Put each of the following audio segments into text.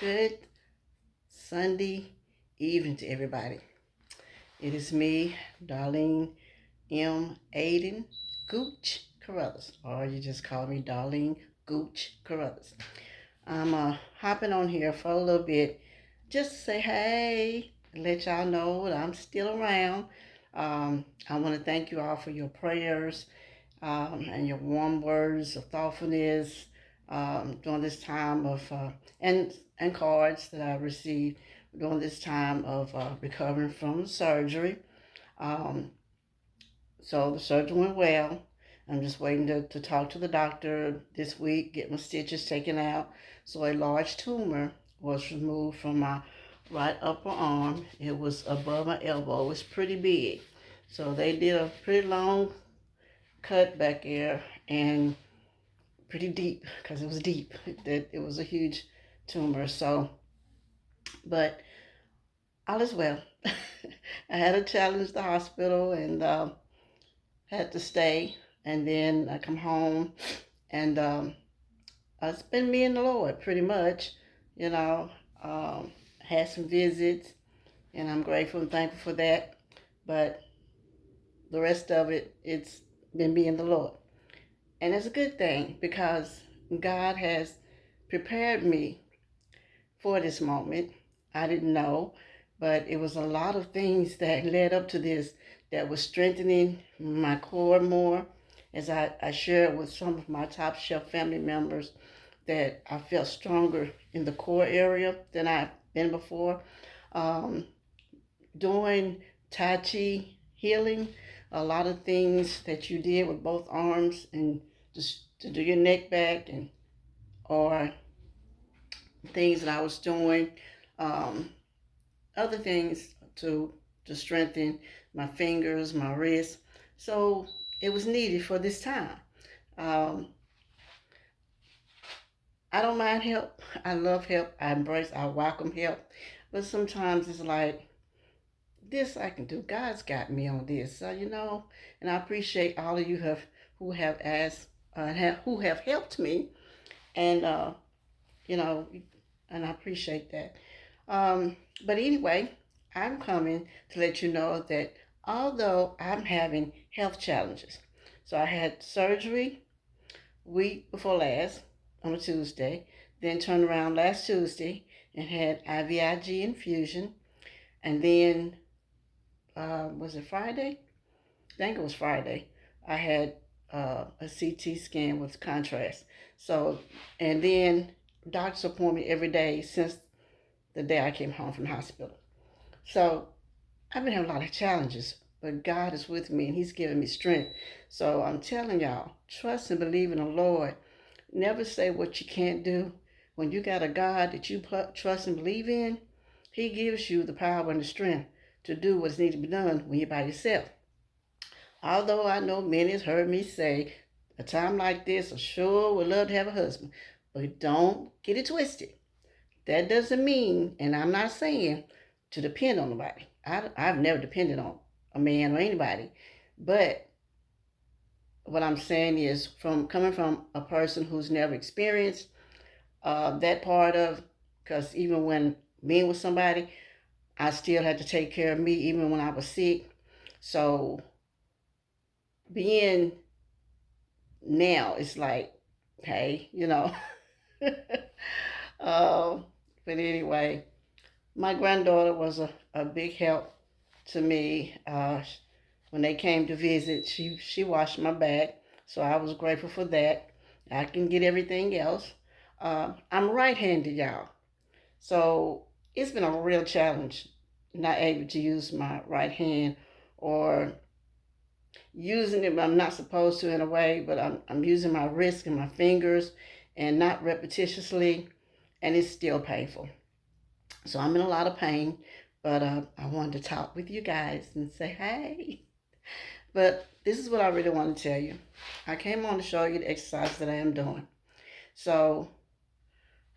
Good Sunday evening to everybody. It is me, Darlene M. Aiden Gooch Carruthers, or you just call me Darlene Gooch Carruthers. I'm hopping on here for a little bit just to say hey and let y'all know that I'm still around. I want to thank you all for your prayers and your warm words of thoughtfulness during this time of and cards that I received during this time of recovering from surgery. Um, so the surgery went well. I'm just waiting to talk to the doctor this week, get my stitches taken out. So a large tumor was removed from my right upper arm. It was above my elbow. It was pretty big. So they did a pretty long cut back there and pretty deep because it was deep. It was a huge tumor. So, but all is well. I had to challenge the hospital and had to stay. And then I come home and it's been me and the Lord pretty much. You know, um, had some visits and I'm grateful and thankful for that. But the rest of it, it's been me and the Lord. And it's a good thing because God has prepared me for this moment. I didn't know, but it was a lot of things that led up to this that was strengthening my core more. As I shared with some of my top shelf family members, that I felt stronger in the core area than I've been before. Um, Doing Tai Chi healing, a lot of things that you did with both arms and just to do your neck back and or things that I was doing, um, other things to strengthen my fingers, my wrists. So it was needed for this time. Um, I don't mind help. I love help. I welcome help. But sometimes it's like, this I can do. God's got me on this. So, and I appreciate all of you who have asked, who have helped me. And, you know, and I appreciate that. Um, but anyway, I'm coming to let you know that although I'm having health challenges, so I had surgery week before last on a Tuesday, then turned around last Tuesday and had IVIG infusion, and then was it Friday? I think it was Friday. I had a CT scan with contrast. So, and then doctor's appointment every day since the day I came home from the hospital. So I've been having a lot of challenges, but God is with me and He's giving me strength. So I'm telling y'all, trust and believe in the Lord. Never say what you can't do. When you got a God that you trust and believe in, He gives you the power and the strength to do what's needs to be done when you're by yourself. Although I know many has heard me say, a time like this, I sure would love to have a husband. But don't get it twisted. That doesn't mean, and I'm not saying to depend on nobody. I've never depended on a man or anybody. But what I'm saying is, from coming from a person who's never experienced that part of, because even when being with somebody, I still had to take care of me even when I was sick. So being now, it's like, hey, uh, but anyway, my granddaughter was a big help to me. When they came to visit, she washed my back, so I was grateful for that. I can get everything else. I'm right-handed, y'all, so it's been a real challenge not able to use my right hand or using it, but I'm not supposed to in a way, but I'm using my wrist and my fingers and not repetitiously, and it's still painful. So I'm in a lot of pain, but I wanted to talk with you guys and say, hey. But this is what I really want to tell you. I came on to show you the exercise that I am doing. So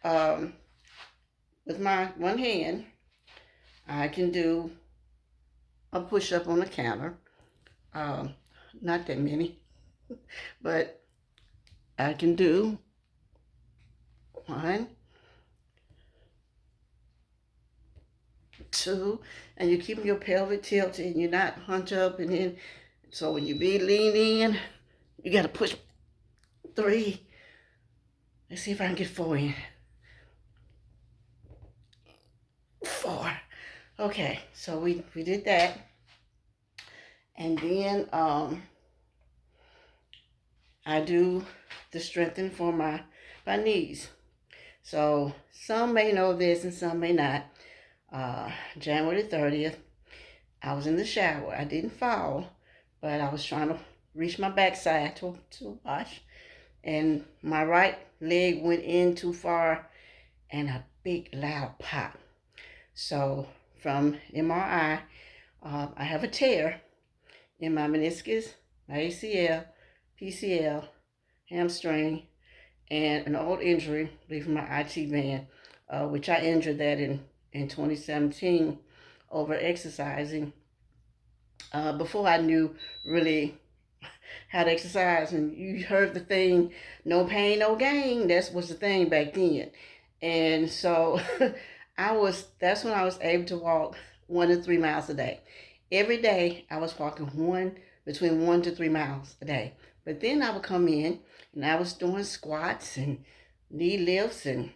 um, with my one hand, I can do a push-up on the counter. Um, Not that many, but I can do one, 2, and you're keeping your pelvic tilted and you're not hunched up, and then so when you be lean in, you got to push. 3. Let's see if I can get 4 in. 4. Okay, so we did that. And then I do the strengthening for my knees. So some may know this and some may not. January 30th, I was in the shower. I didn't fall, but I was trying to reach my backside to wash. And my right leg went in too far and a big loud pop. So from MRI, I have a tear in my meniscus, my ACL, PCL, hamstring, and an old injury, leaving my IT band, which I injured that in 2017 over exercising. Before I knew really how to exercise, and you heard the thing, no pain, no gain. That was the thing back then. And so that's when I was able to walk 1 to 3 miles a day. Every day I was walking between 1 to 3 miles a day. But then I would come in and I was doing squats and knee lifts and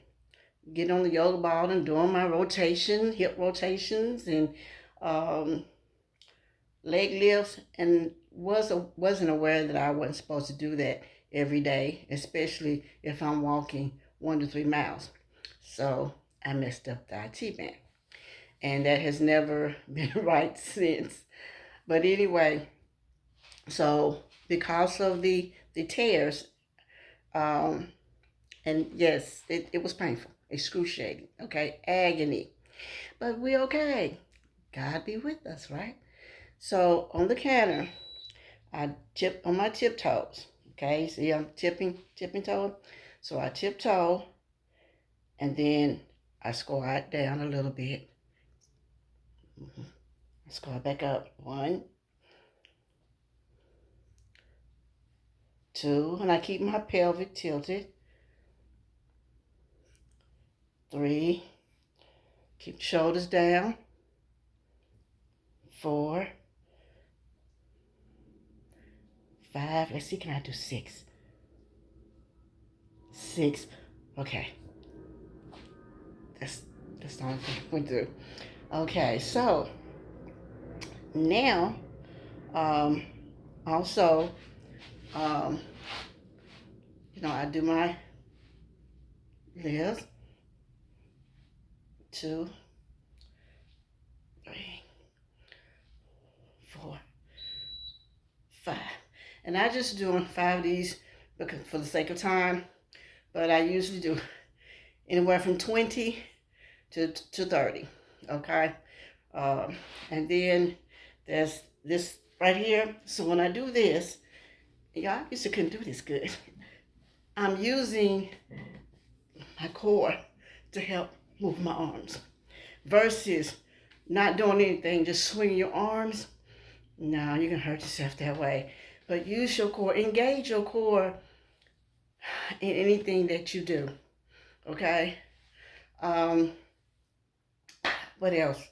getting on the yoga ball and doing my hip rotations and leg lifts, and wasn't aware that I wasn't supposed to do that every day, especially if I'm walking 1 to 3 miles. So I messed up the IT band, and that has never been right since. But anyway, so because of the tears, and yes, it was painful, excruciating, okay, agony, but we okay. God be with us, right? So on the counter, I tip on my tiptoes. Okay, see, I'm tipping toe. So I tiptoe, and then I squat down a little bit. I squat back up. 1, 2, and I keep my pelvic tilted. 3, keep the shoulders down. 4, 5. Let's see, can I do 6? 6. Okay. That's the only thing we do. Okay, so now, also, I do my lifts. 2, 3, 4, 5. And I just doing 5 of these because for the sake of time, but I usually do anywhere from 20 to 30, okay? And then there's this right here. So when I do this, y'all used to couldn't do this good. I'm using my core to help move my arms versus not doing anything, just swinging your arms. No, you're gonna hurt yourself that way. But use your core, engage your core in anything that you do, okay? What else?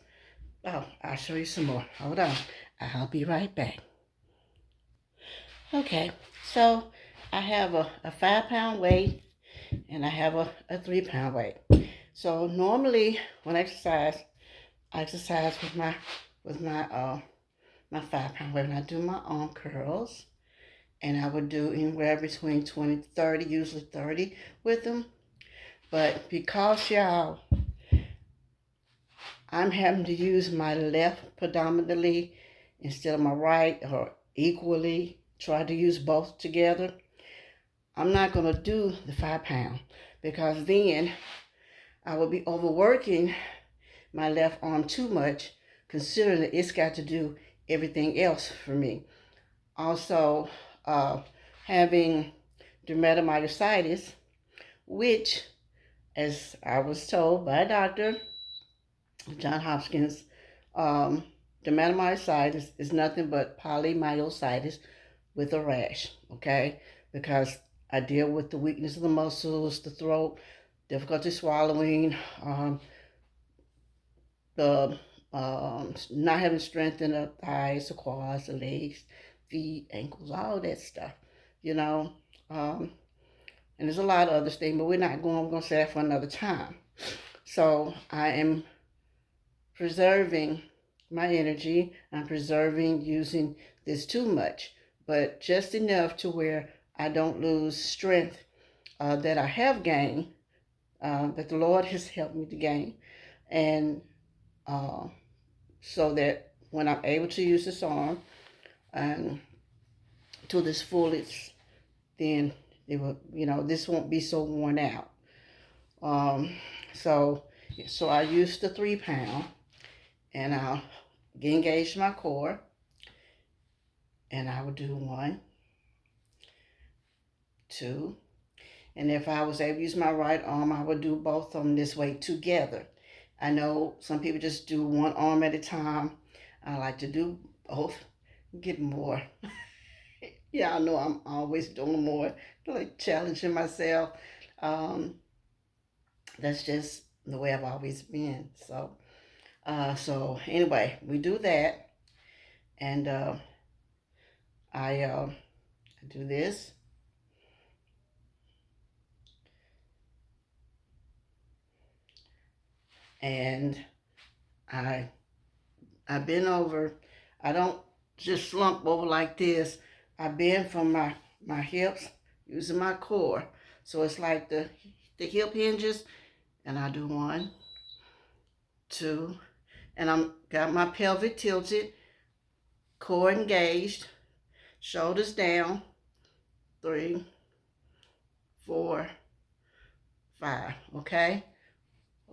Oh, I'll show you some more. Hold on. I'll be right back. Okay, so I have a 5-pound weight and I have a 3-pound weight. So normally when I exercise with my 5-pound weight, and I do my arm curls, and I would do anywhere between 20 to 30, usually 30 with them. But because y'all, I'm having to use my left predominantly instead of my right, or equally, try to use both together. I'm not going to do the 5-pound because then I will be overworking my left arm too much, considering that it's got to do everything else for me. Also, having dermatomyositis, which, as I was told by a doctor, John Hopkins, dermatomyositis is nothing but polymyositis with a rash, okay? Because I deal with the weakness of the muscles, the throat, difficulty swallowing, the not having strength in the thighs, the quads, the legs, feet, ankles, all that stuff, you know. Um, and there's a lot of other things, but we're not going. We're going to say that for another time. So I am preserving my energy. I'm preserving using this too much, but just enough to where I don't lose strength that I have gained, that the Lord has helped me to gain, and uh, so that when I'm able to use this arm and to this fullest, then it will, this won't be so worn out. Um, so, so I use the 3 pound, and I'll engage my core, and I will do 1, 2, and if I was able to use my right arm, I would do both of them this way together. I know some people just do one arm at a time. I like to do both, get more. Yeah, I know I'm always doing more, like challenging myself. Um, that's just the way I've always been. So anyway, we do that, and I do this, and I I bend over. I don't just slump over like this. I bend from my hips using my core. So it's like the hip hinges, and I do 1, 2, and I'm got my pelvic tilted, core engaged, shoulders down, 3, 4, 5. Okay.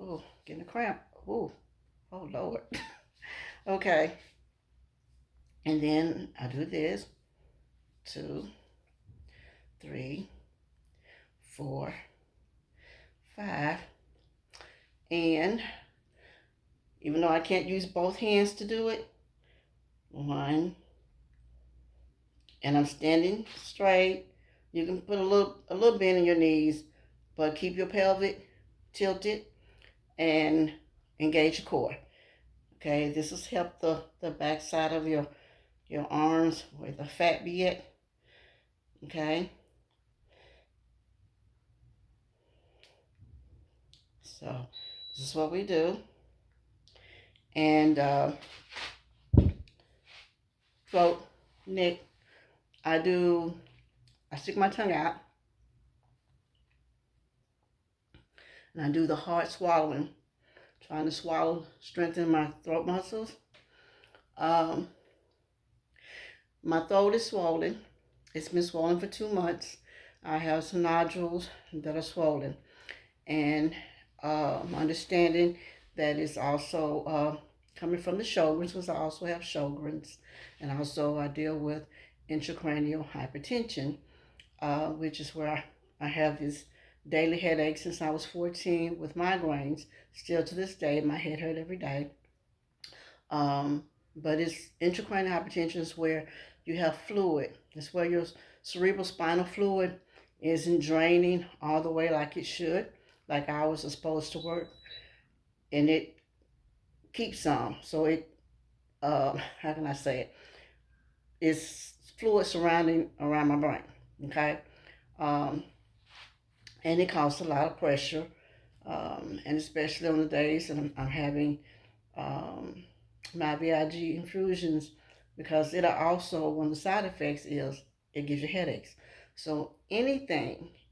Oh, getting a cramp. Oh Lord. Okay. And then I do this, 2, 3, 4, 5. And even though I can't use both hands to do it, 1, and I'm standing straight. You can put a little bend in your knees, but keep your pelvic tilted and engage your core. Okay, this has helped the back side of your arms where the fat be at. Okay, so this is what we do. And throat, neck, I stick my tongue out, and I do the hard swallowing, trying to swallow, strengthen my throat muscles. Um, my throat is swollen. It's been swollen for 2 months. I have some nodules that are swollen, and understanding that it's also coming from the Sjogren's, because I also have Sjogren's, and also I deal with intracranial hypertension, which is where I have this daily headache since I was 14 with migraines. Still to this day, my head hurt every day. But it's intracranial hypertension is where you have fluid. It's where your cerebral spinal fluid isn't draining all the way like it should, like ours is supposed to work, and it keeps some. So it, how can I say it? It's fluid surrounding around my brain. Okay, um, and it causes a lot of pressure, and especially on the days that I'm having um, my VIG infusions, because it'll also, one of the side effects is it gives you headaches. So any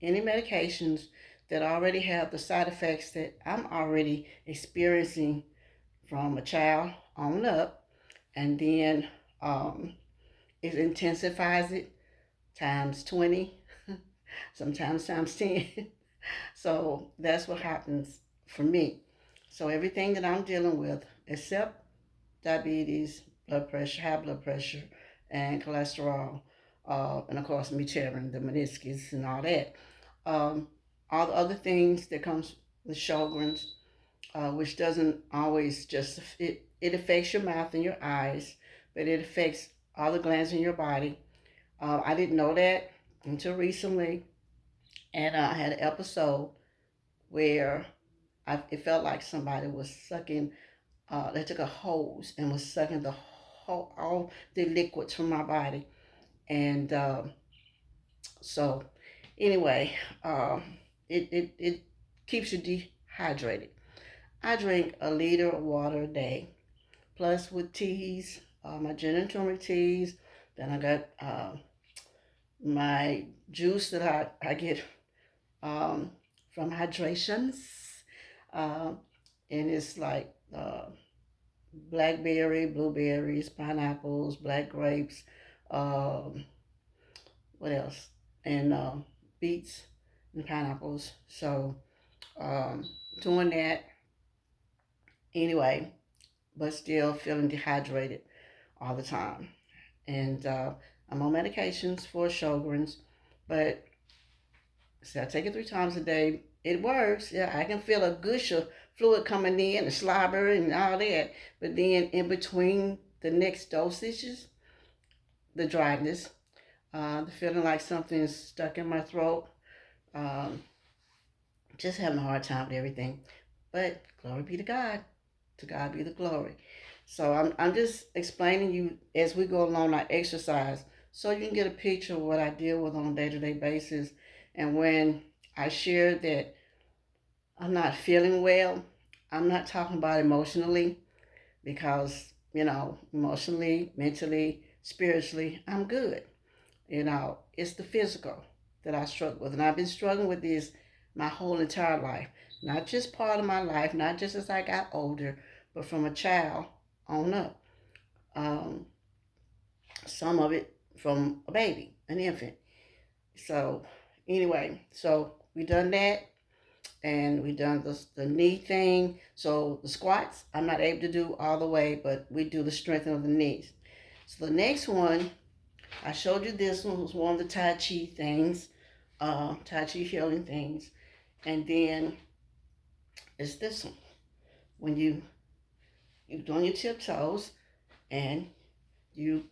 medications that already have the side effects that I'm already experiencing from a child on up, and then it intensifies it times 20, sometimes times 10. So that's what happens for me. So everything that I'm dealing with, except diabetes, blood pressure, high blood pressure, and cholesterol, and of course me tearing the meniscus and all that. All the other things that comes with Sjogren's, which doesn't always just, it affects your mouth and your eyes, but it affects all the glands in your body. I didn't know that until recently, and I had an episode where it felt like somebody was sucking they took a hose and was sucking the whole all the liquids from my body. And so anyway, it keeps you dehydrated. I drink a liter of water a day, plus with teas, my gin and turmeric teas. Then I got my juice that I get um, from Hydrations. Um, and it's like blackberry, blueberries, pineapples, black grapes, um, what else? And beets and pineapples. So um, doing that anyway, but still feeling dehydrated all the time. And I'm on medications for Sjogren's, but see, I take it 3 times a day. It works. Yeah, I can feel a gush of fluid coming in, the slobber and all that. But then in between the next dosages, the dryness, the feeling like something's stuck in my throat, um, just having a hard time with everything. But glory be to God. To God be the glory. So I'm just explaining you as we go along our exercise so you can get a picture of what I deal with on a day-to-day basis. And when I share that I'm not feeling well, I'm not talking about emotionally because, emotionally, mentally, spiritually, I'm good. It's the physical that I struggle with. And I've been struggling with this my whole entire life. Not just part of my life, not just as I got older, but from a child on up. Um, some of it from a baby, an infant. So anyway, so we done that and we done the knee thing. So the squats, I'm not able to do all the way, but we do the strengthening of the knees. So the next one, I showed you this one was one of the Tai Chi things, Tai Chi healing things. And then it's this one. When you doing your tiptoes and you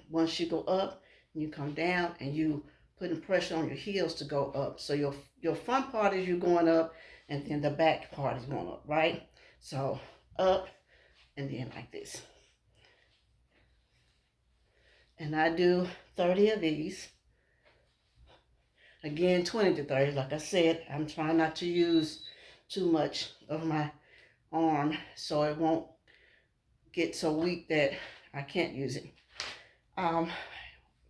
once you go up, you come down and you putting pressure on your heels to go up. So your front part is you going up and then the back part is going up, right? So up and then like this. And I do 30 of these. Again, 20 to 30. Like I said, I'm trying not to use too much of my arm so it won't get so weak that I can't use it. Um,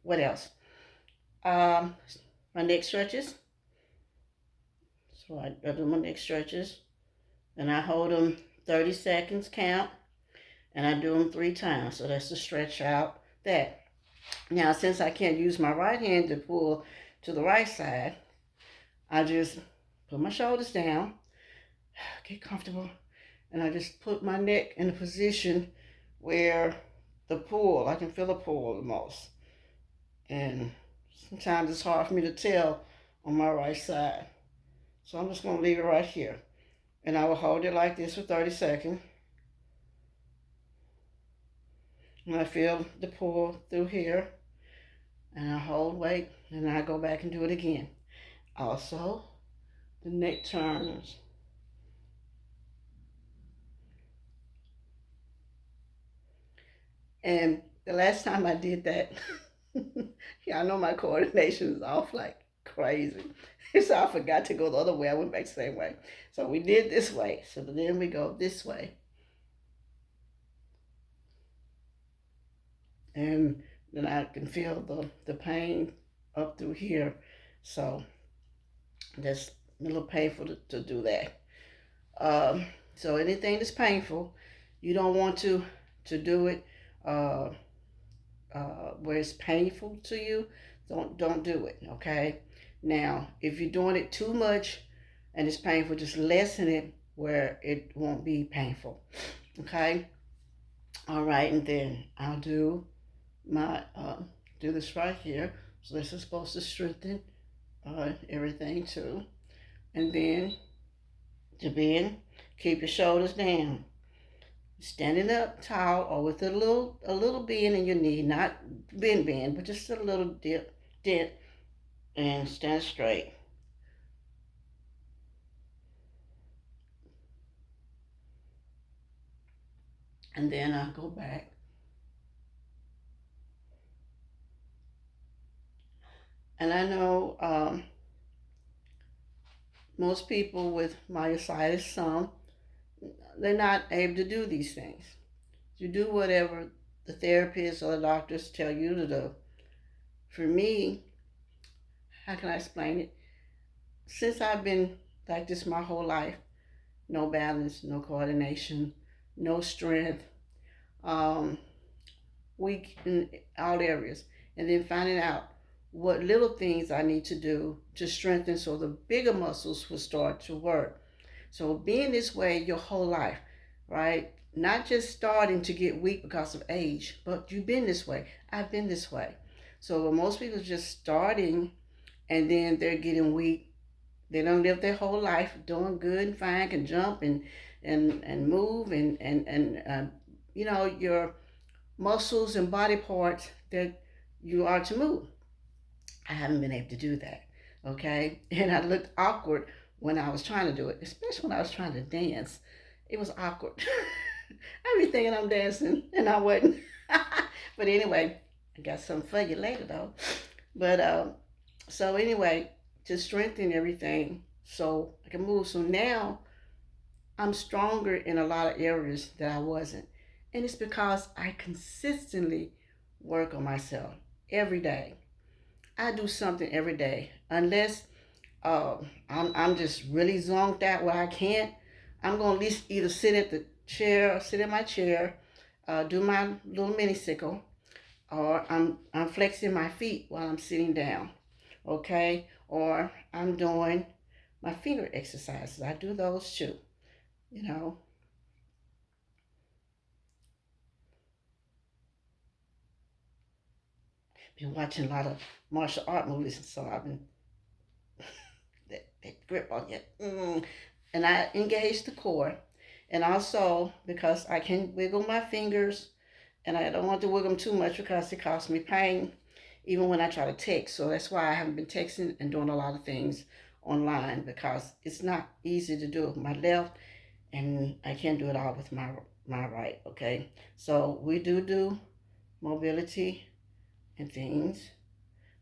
what else? Um, my neck stretches. So I do my neck stretches and I hold them 30 seconds count and I do them 3 times. So that's to stretch out that. Now, since I can't use my right hand to pull to the right side, I just put my shoulders down, get comfortable, and I just put my neck in a position where I can feel the pull the most. And sometimes it's hard for me to tell on my right side. So I'm just going to leave it right here. And I will hold it like this for 30 seconds. And I feel the pull through here. And I hold, wait, and I go back and do it again. Also, the neck turns. And the last time I did that, yeah, I know my coordination is off like crazy. So I forgot to go the other way. I went back the same way. So we did this way. So then we go this way. And then I can feel the pain up through here. So that's a little painful to do that. So anything that's painful, you don't want to do it uh, where it's painful to you. Don't do it. Okay. Now, if you're doing it too much and it's painful, just lessen it where it won't be painful. Okay. All right, and then I'll do my do this right here. So this is supposed to strengthen everything too. And then to bend, keep your shoulders down. Standing up tall or with a little bend in your knee, not bend, but just a little dent, and stand straight. And then I go back. And I know most people with myositis, some, they're not able to do these things. You do whatever the therapists or the doctors tell you to do. For me, how can I explain it? Since I've been like this my whole life, no balance, no coordination, no strength, um, weak in all areas, and then finding out what little things I need to do to strengthen so the bigger muscles will start to work. So being this way your whole life, right? Not just starting to get weak because of age, but you've been this way. I've been this way. So most people are just starting and then they're getting weak. They don't live their whole life doing good and fine, can jump and move and you know your muscles and body parts that you are to move. I haven't been able to do that. Okay. And I looked awkward when I was trying to do it, especially when I was trying to dance. It was awkward. I be thinking I'm dancing and I wasn't. But anyway, I got something for you later though. But so anyway, to strengthen everything so I can move. So now I'm stronger in a lot of areas that I wasn't. And it's because I consistently work on myself every day. I do something every day. Unless I'm just really zonked out where I can't, I'm going to at least either sit at the chair, sit in my chair, do my little mini sickle, or I'm flexing my feet while I'm sitting down, okay? Or I'm doing my finger exercises. I do those too, you know. Been watching a lot of martial art movies, so I've been that grip on it. And I engage the core. And also because I can wiggle my fingers and I don't want to wiggle them too much because it causes me pain even when I try to text. So that's why I haven't been texting and doing a lot of things online because it's not easy to do with my left and I can't do it all with my right, okay? So we do mobility and things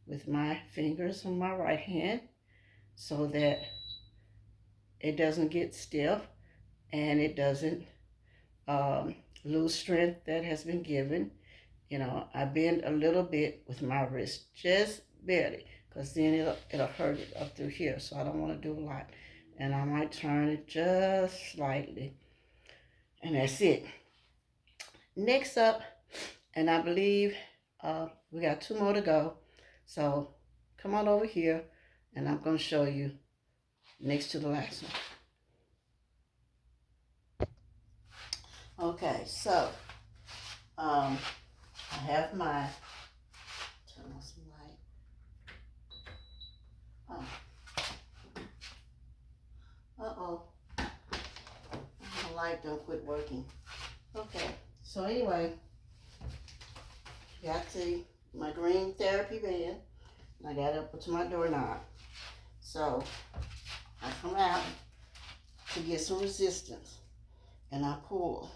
with my fingers on my right hand so that it doesn't get stiff and it doesn't lose strength that has been given. You know, I bend a little bit with my wrist, just barely, because then it'll hurt it up through here. So I don't want to do a lot. And I might turn it just slightly. And that's it. Next up, and I believe we got two more to go. So come on over here and I'm going to show you next to the last one. Okay, so I have my, turn on some light. Oh, uh-oh, my light don't quit working. Okay, so anyway, got my green therapy band, and I got it up to my doorknob. So I come out to get some resistance, and I pull,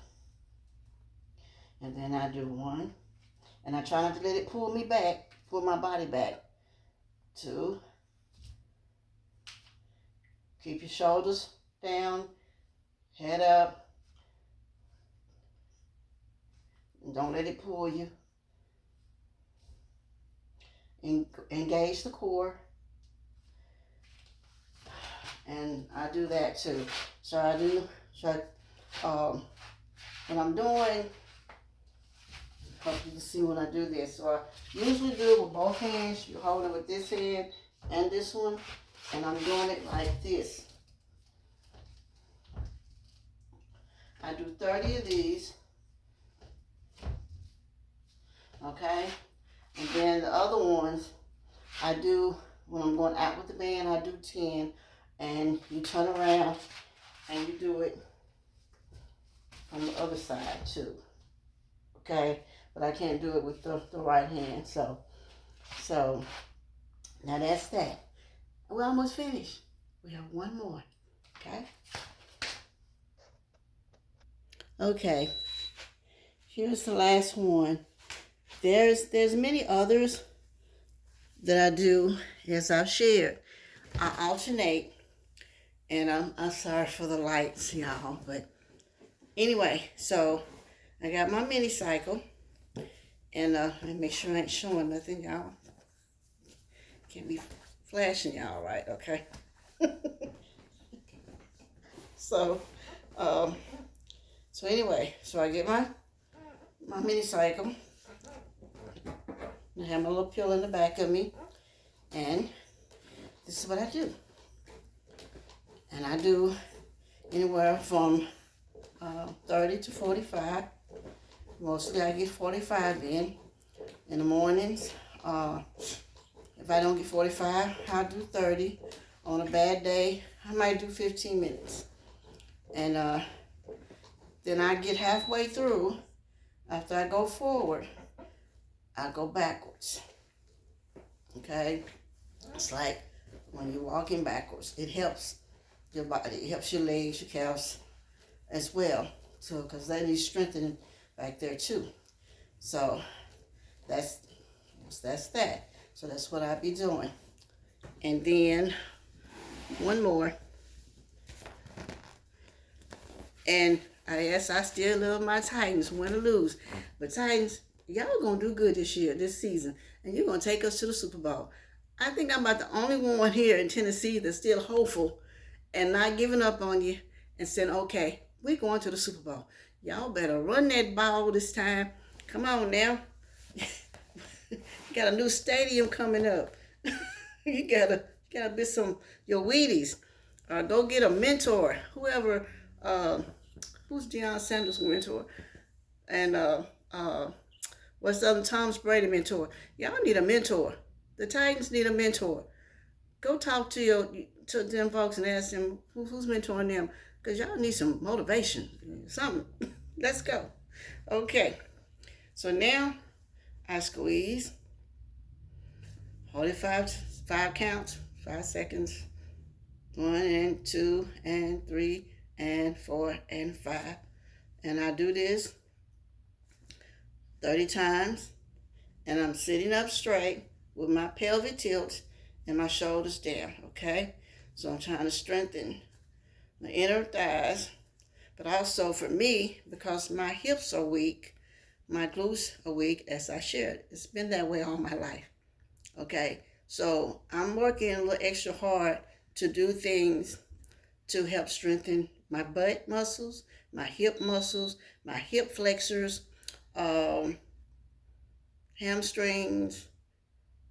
and then I do one, and I try not to let it pull me back, pull my body back. Two, keep your shoulders down, head up, and don't let it pull you. Engage the core, and I do that too. So I do, when I'm doing, hope you can see when I do this. So I usually do it with both hands. You hold it with this hand and this one, and I'm doing it like this. I do 30 of these, okay? And then the other ones, I do, when I'm going out with the band, I do 10, and you turn around and you do it on the other side too, okay? But I can't do it with the right hand, so now that's that. We're almost finished. We have one more, okay? Okay, here's the last one. There's many others that I do, as I've shared. I alternate, and I'm sorry for the lights, y'all, but anyway, so I got my mini cycle, and let me make sure I ain't showing nothing, y'all. Can't be flashing y'all, right? Okay. So, um, so anyway, so I get my mini cycle. I have my little pill in the back of me, and this is what I do. And I do anywhere from 30 to 45. Mostly I get 45 in the mornings. If I don't get 45, I'll do 30. On a bad day, I might do 15 minutes. And then I get halfway through. After I go forward, I go backwards. Okay? It's like when you're walking backwards. It helps your body. It helps your legs, your calves as well. So, because they need strengthening back there too. So, that's that. So, that's what I be doing. And then, one more. And I still love my Titans, win or lose. But Titans, y'all gonna do good this season. And you're gonna take us to the Super Bowl. I think I'm about the only one here in Tennessee that's still hopeful and not giving up on you and saying, okay, we're going to the Super Bowl. Y'all better run that ball this time. Come on now. You got a new stadium coming up. you gotta be your Wheaties. Go get a mentor. Whoever, who's Deion Sanders' mentor? And what's the other Tom Brady mentor? Y'all need a mentor. The Titans need a mentor. Go talk to them folks and ask them who's mentoring them, because y'all need some motivation, something. Let's go. Okay. So now I squeeze 45 5 counts, 5 seconds. 1 and 2 and 3 and 4 and 5. And I do this 30 times. And I'm sitting up straight with my pelvic tilt and my shoulders down, okay? So I'm trying to strengthen my inner thighs. But also for me, because my hips are weak, my glutes are weak, as I shared. It's been that way all my life, okay? So I'm working a little extra hard to do things to help strengthen my butt muscles, my hip flexors, hamstrings,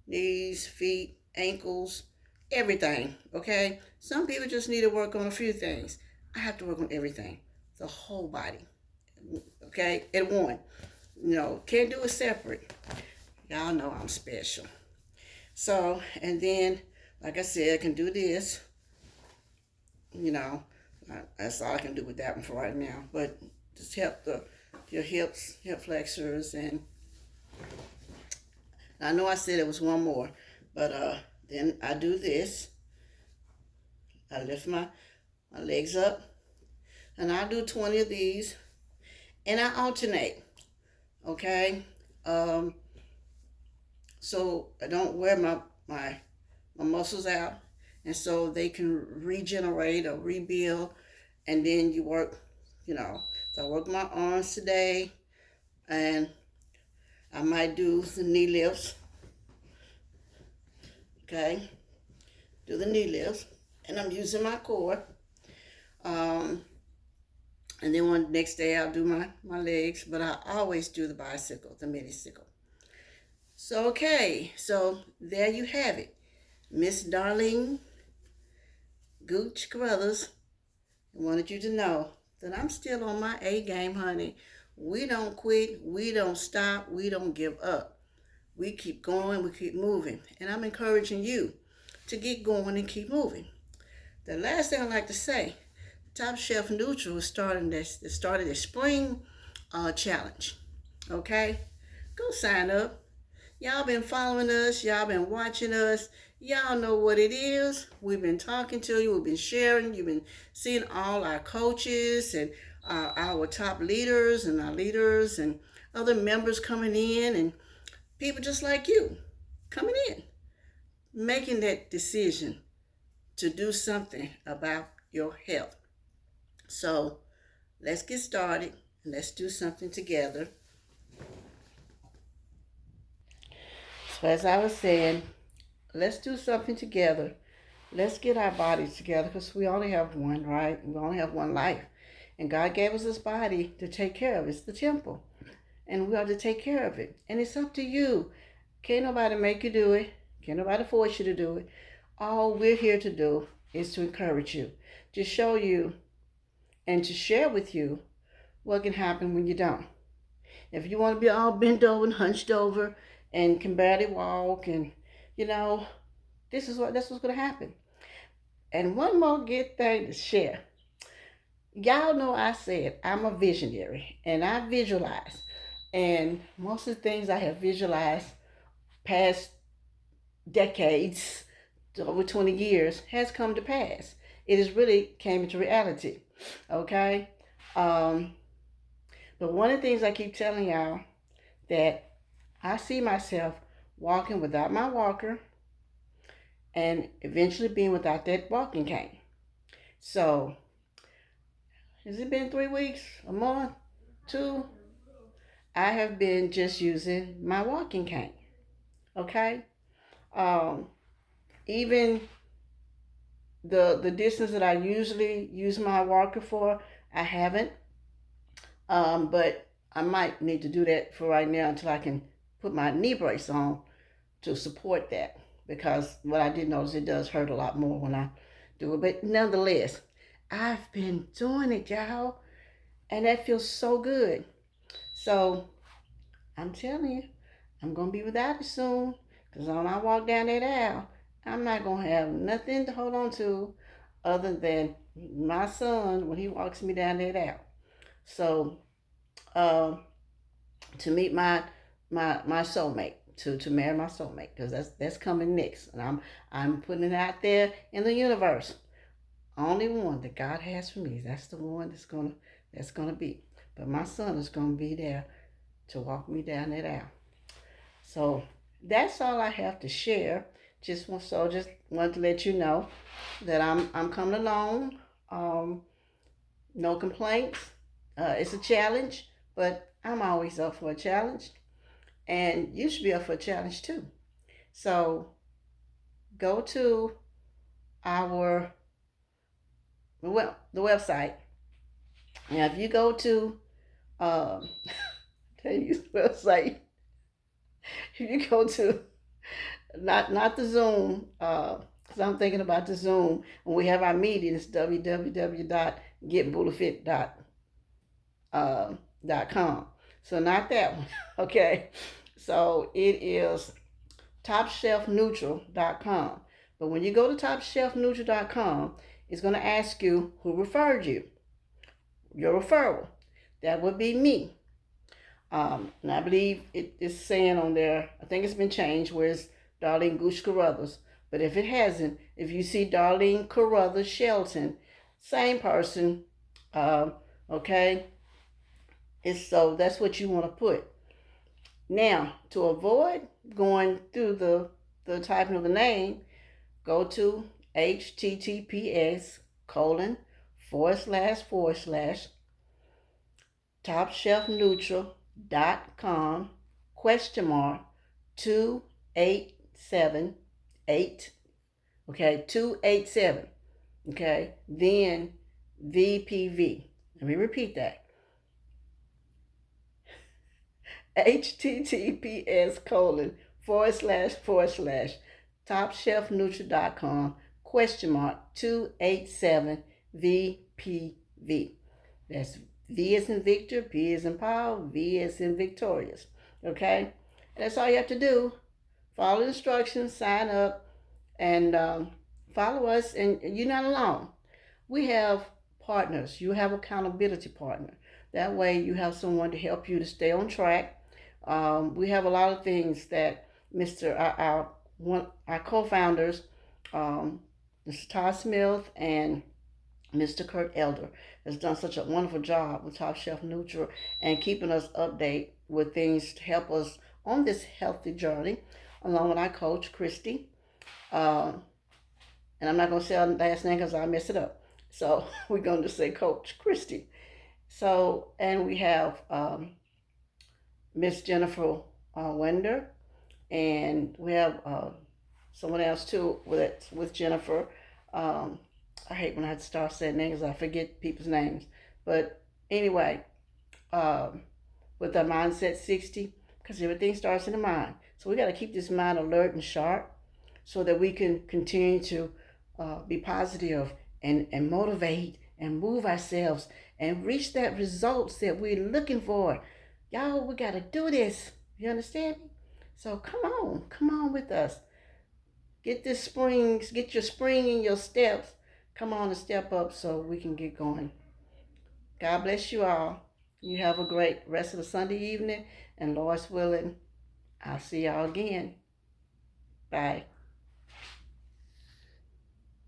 knees, feet, ankles, everything, okay? Some people just need to work on a few things. I have to work on everything, the whole body, okay, at one. Can't do it separate. Y'all know I'm special. So, and then, like I said, I can do this. That's all I can do with that one for right now. But just help your hips, hip flexors, and I know I said it was one more, but then I do this. I lift my legs up, and I do 20 of these, and I alternate. Okay, so I don't wear my muscles out, and so they can regenerate or rebuild, and then you work, so I work my arms today, and I might do the knee lifts, okay, do the knee lifts, and I'm using my core, and then next day I'll do my legs, but I always do the bicycle, the mini-cycle. So, okay, so there you have it. Miss Darlene Gooch Carruthers, I wanted you to know that I'm still on my A game, honey. We don't quit, we don't stop, we don't give up. We keep going, we keep moving. And I'm encouraging you to get going and keep moving. The last thing I'd like to say, Top Chef Neutral started their spring challenge. Okay? Go sign up. Y'all been following us. Y'all been watching us. Y'all know what it is. We've been talking to you, we've been sharing, you've been seeing all our coaches and our top leaders and our leaders and other members coming in and people just like you coming in, making that decision to do something about your health. So let's get started and let's do something together. So, as I was saying, let's do something together. Let's get our bodies together because we only have one, right? We only have one life. And God gave us this body to take care of. It's the temple. And we are to take care of it. And it's up to you. Can't nobody make you do it. Can't nobody force you to do it. All we're here to do is to encourage you, to show you, and to share with you what can happen when you don't. If you want to be all bent over and hunched over and can barely walk and, you know, that's what's going to happen. And one more good thing to share. Y'all know I said I'm a visionary and I visualize. And most of the things I have visualized past decades, over 20 years, has come to pass. It has really came into reality. Okay? Um, but one of the things I keep telling y'all that I see myself walking without my walker and eventually being without that walking cane. So, has it been 3 weeks, a month, two? I have been just using my walking cane. Okay? Um, even the distance that I usually use my walker for, I haven't. But I might need to do that for right now until I can put my knee brace on to support that. Because what I did notice, it does hurt a lot more when I do it. But nonetheless, I've been doing it, y'all. And that feels so good. So I'm telling you, I'm going to be without it soon. Because when I walk down that aisle, I'm not going to have nothing to hold on to other than my son when he walks me down that aisle. So, uh, to meet my soulmate, to marry my soulmate, because that's coming next, and I'm putting it out there in the universe. Only one that God has for me. That's the one that's gonna be. But my son is gonna be there to walk me down that aisle. So that's all I have to share. Just wanted to let you know that I'm coming along. Um, no complaints. It's a challenge, but I'm always up for a challenge, and you should be up for a challenge too. So go to our the website. Now, if you go to tell you the website, if you go to not the Zoom, because I'm thinking about the Zoom when we have our meetings, www.getbulletfit.com. So not that one, okay? So it is topshelfneutral.com. But when you go to topshelfneutral.com, it's going to ask you who referred you, your referral. That would be me. And I believe it is saying on there, I think it's been changed, where it's Darlene Gooch Carruthers. But if it hasn't, if you see Darlene Carruthers Shelton, same person, okay? So that's what you want to put. Now, to avoid going through the typing of the name, go to https:// topshelfneutral.com !287 okay, 287, okay, then VPV. Let me repeat that. https:// topshelfneutral.com !287 VPV. That's V as in Victor, P as in Paul, V as in Victorious. Okay? And that's all you have to do. Follow the instructions, sign up, and follow us. And you're not alone. We have partners. You have accountability partner. That way you have someone to help you to stay on track. We have a lot of things that our one our co-founders, Mr. Todd Smith and Mr. Kurt Elder, has done such a wonderful job with Top Chef Neutral and keeping us updated with things to help us on this healthy journey, along with our coach, Christy. Uh, and I'm not going to say her last name because I mess it up. So we're going to say Coach Christy. So, and we have Miss Jennifer Wender, and we have someone else too with Jennifer. Um, I hate when I have to start saying names, I forget people's names. But anyway, um, with our mindset 60, because everything starts in the mind. So we got to keep this mind alert and sharp so that we can continue to be positive and motivate and move ourselves and reach that results that we're looking for. Y'all, we got to do this. You understand me? So come on with us. Get this springs, get your spring in your steps. Come on and step up so we can get going. God bless you all. You have a great rest of the Sunday evening, and Lord's willing, I'll see y'all again. Bye.